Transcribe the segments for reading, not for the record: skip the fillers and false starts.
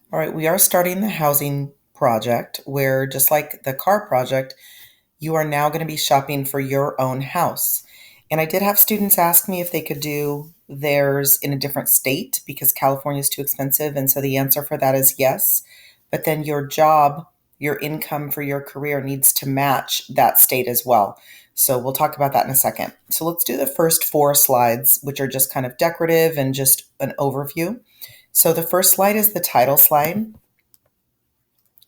All right, we are starting the housing project where, just like the car project, you are now going to be shopping for your own house. And I did have students ask me if they could do theirs in a different state because California is too expensive. And so the answer for that is yes. But then your job, your income for your career needs to match that state as well. So we'll talk about that in a second. So let's do the first four slides, which are just kind of decorative and just an overview. So the first slide is the title slide.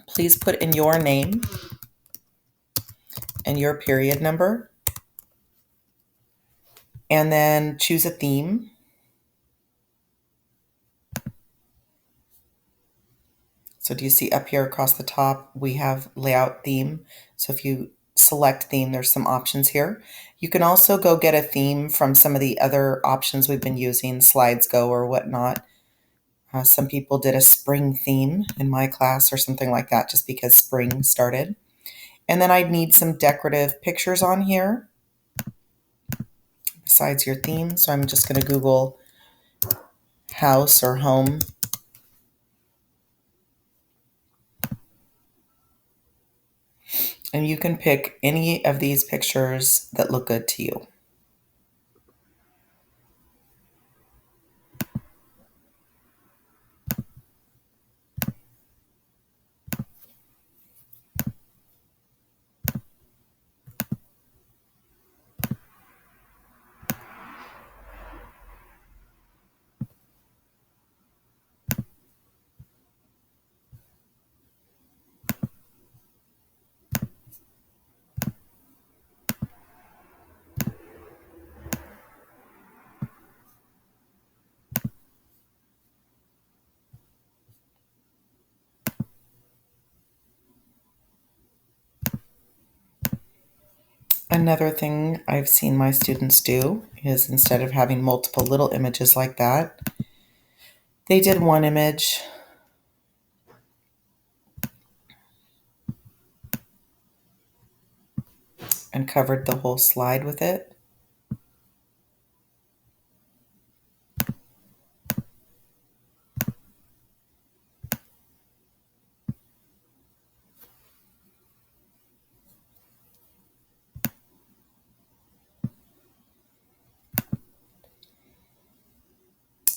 Please put in your name and your period number, and then choose a theme. So do you see up here across the top, we have layout theme. So if you select theme, there's some options here. You can also go get a theme from some of the other options we've been using, Slides Go or whatnot. Some people did a spring theme in my class or something like that, just because spring started. And then I'd need some decorative pictures on here besides your theme. So I'm just going to Google house or home. And you can pick any of these pictures that look good to you. Another thing I've seen my students do is, instead of having multiple little images like that, they did one image and covered the whole slide with it.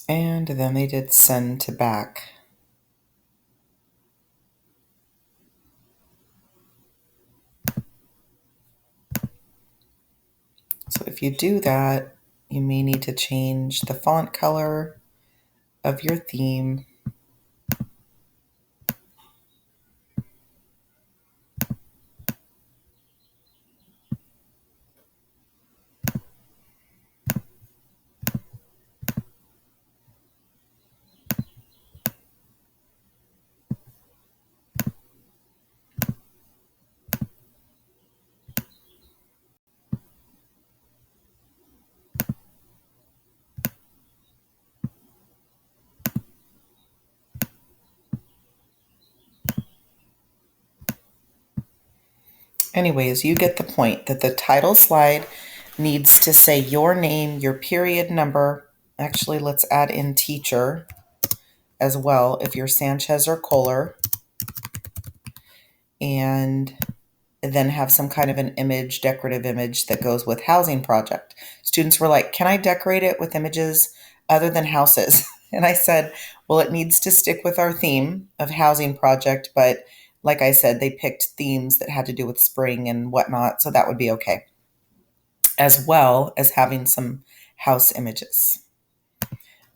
And then they did send to back. So if you do that, you may need to change the font color of your theme. Anyways, you get the point that the title slide needs to say your name, your period number. Actually, let's add in teacher as well if you're Sanchez or Kohler, and then have some kind of an image, decorative image that goes with housing project. Students were like, can I decorate it with images other than houses? And I said, well, it needs to stick with our theme of housing project, but like I said, they picked themes that had to do with spring and whatnot, so that would be okay, as well as having some house images.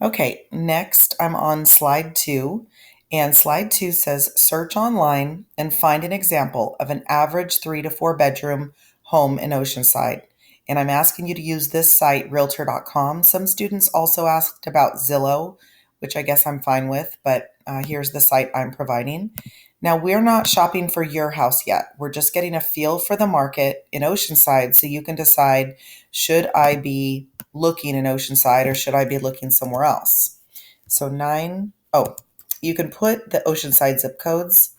Okay, next I'm on slide 2, and slide 2 says search online and find an example of an average 3 to 4 bedroom home in Oceanside. And I'm asking you to use this site, realtor.com. Some students also asked about Zillow, which I guess I'm fine with, but here's the site I'm providing. Now, we're not shopping for your house yet. We're just getting a feel for the market in Oceanside so you can decide, should I be looking in Oceanside or should I be looking somewhere else? So you can put the Oceanside zip codes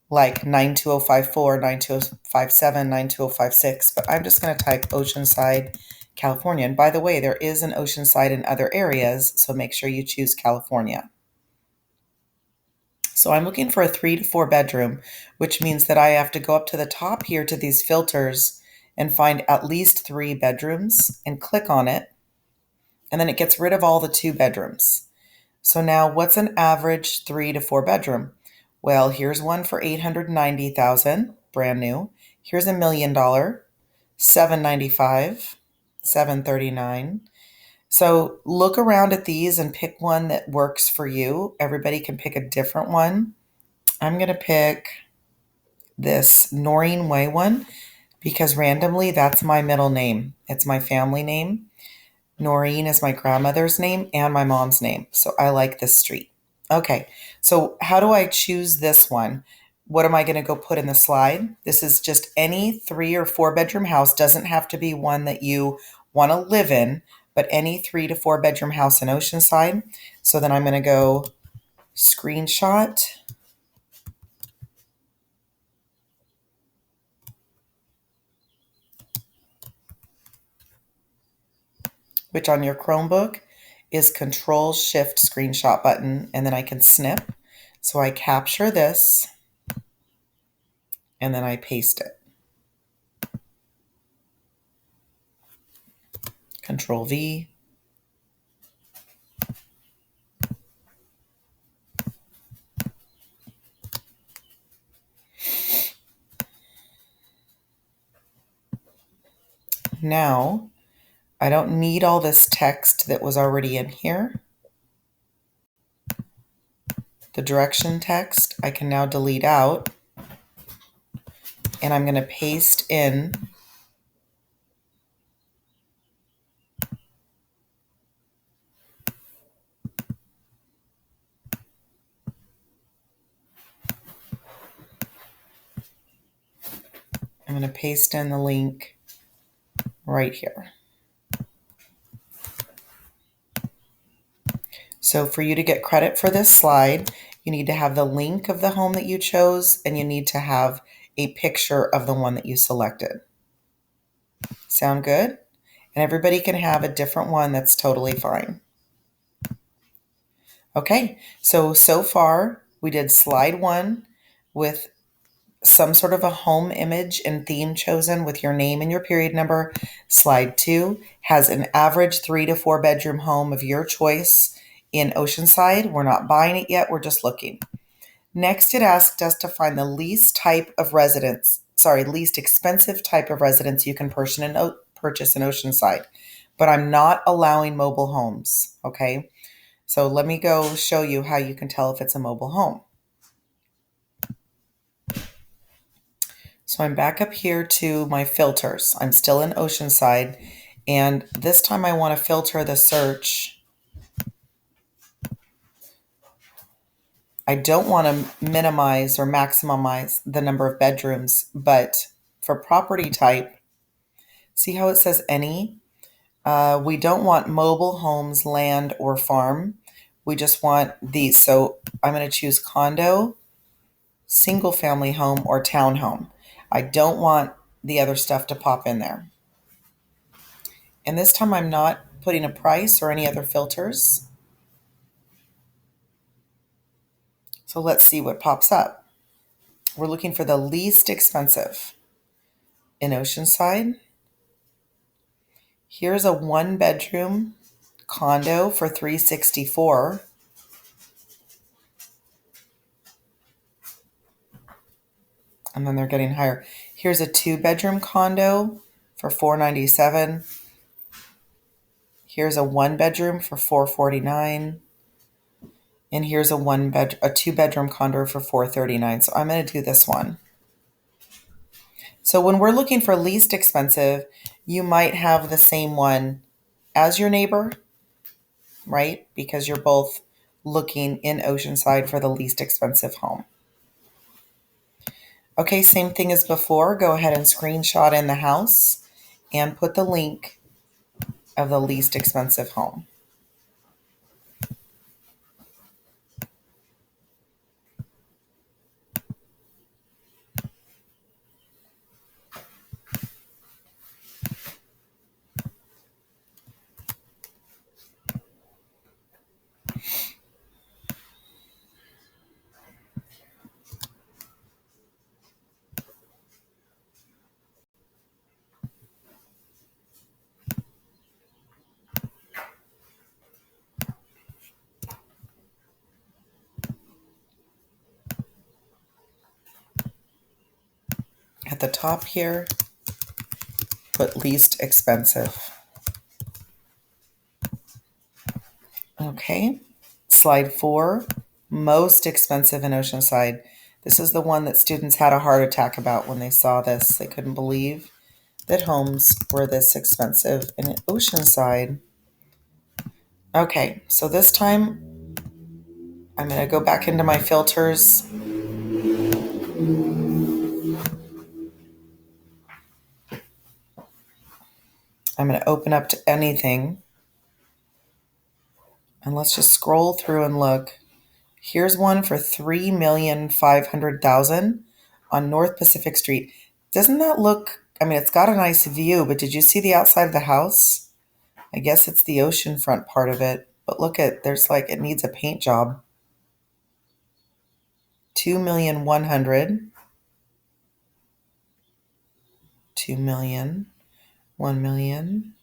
like 92054, 92057, 92056, but I'm just going to type Oceanside, California. And by the way, there is an Oceanside in other areas, so make sure you choose California. So I'm looking for a 3 to 4 bedroom, which means that I have to go up to the top here to these filters and find at least 3 bedrooms and click on it. And then it gets rid of all the 2 bedrooms. So now what's an average 3 to 4 bedroom? Well, here's one for 890,000, brand new. Here's $1 million, 795, 739. So look around at these and pick one that works for you. Everybody can pick a different one. I'm going to pick this Noreen Way one because randomly that's my middle name. It's my family name. Noreen is my grandmother's name and my mom's name. So I like this street. Okay, so how do I choose this one? What am I going to go put in the slide? This is just any 3 or 4 bedroom house. Doesn't have to be one that you want to live in, but any 3 to 4 bedroom house in Oceanside. So then I'm going to go screenshot, which on your Chromebook is Control Shift screenshot button, and then I can snip. So I capture this and then I paste it. Control V. Now, I don't need all this text that was already in here. The direction text I can now delete out, and I'm going to paste in the link right here. So for you to get credit for this slide, you need to have the link of the home that you chose, and you need to have a picture of the one that you selected. Sound good? And everybody can have a different one. That's totally fine. Okay, so far we did slide 1 with some sort of a home image and theme chosen with your name and your period number. Slide 2 has an average 3 to 4 bedroom home of your choice in Oceanside. We're not buying it yet, we're just looking. Next, it asked us to find the least expensive type of residence you can purchase in Oceanside. But I'm not allowing mobile homes, okay? So let me go show you how you can tell if it's a mobile home. So I'm back up here to my filters. I'm still in Oceanside, and this time I want to filter the search. I don't want to minimize or maximize the number of bedrooms, but for property type, see how it says any? We don't want mobile homes, land, or farm. We just want these. So I'm going to choose condo, single family home, or townhome. I don't want the other stuff to pop in there. And this time I'm not putting a price or any other filters. So let's see what pops up. We're looking for the least expensive in Oceanside. Here's a 1 bedroom condo for $364. And then they're getting higher. Here's a 2 bedroom condo for $497. Here's a 1 bedroom for $449. And here's a 2 bedroom condo for $439. So I'm going to do this one. So when we're looking for least expensive, you might have the same one as your neighbor, right? Because you're both looking in Oceanside for the least expensive home. Okay, same thing as before. Go ahead and screenshot in the house and put the link of the least expensive home. at the top here, put least expensive. Okay, slide 4, most expensive in Oceanside. This is the one that students had a heart attack about when they saw this. They couldn't believe that homes were this expensive in Oceanside. Okay, so this time I'm going to go back into my filters. I'm going to open up to anything. And let's just scroll through and look. Here's one for $3,500,000 on North Pacific Street. Doesn't that look, I mean, it's got a nice view, but did you see the outside of the house? I guess it's the oceanfront part of it. But look at, there's like, it needs a paint job. 2,100,000, 2 million, 1 million.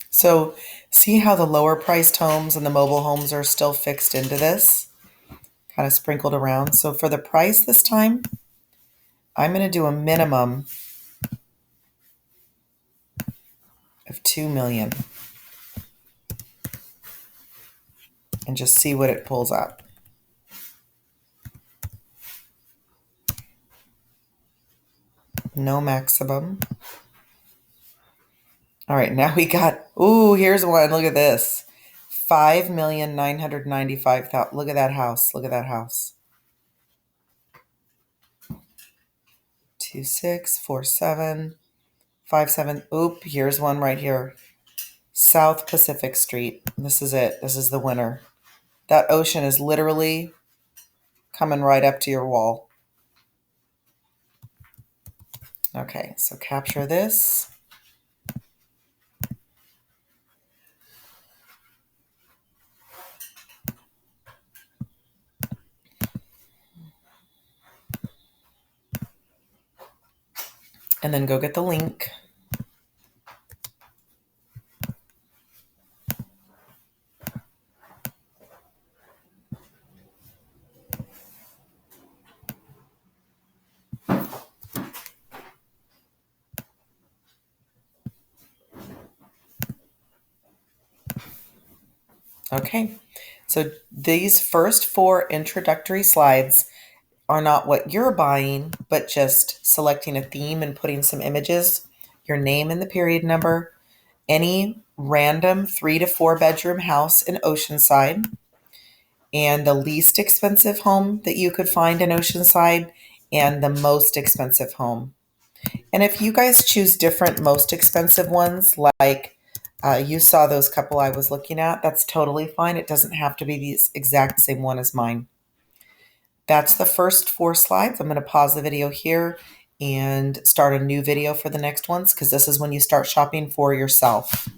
So see how the lower priced homes and the mobile homes are still fixed into this, kind of sprinkled around. So for the price this time, I'm going to do a minimum of 2 million and just see what it pulls up. No maximum. All right, now we got, ooh, here's one. Look at this. 5,995,000. Look at that house. Look at that house. 264757. Oop, here's one right here. South Pacific Street. This is it. This is the winner. That ocean is literally coming right up to your wall. Okay, so capture this. And then go get the link. Okay, so these first 4 introductory slides are not what you're buying, but just selecting a theme and putting some images, your name and the period number, any random 3 to 4 bedroom house in Oceanside, and the least expensive home that you could find in Oceanside, and the most expensive home. And if you guys choose different most expensive ones, like you saw those couple I was looking at, that's totally fine. It doesn't have to be the exact same one as mine. That's the first 4 slides. I'm going to pause the video here and start a new video for the next ones, because this is when you start shopping for yourself.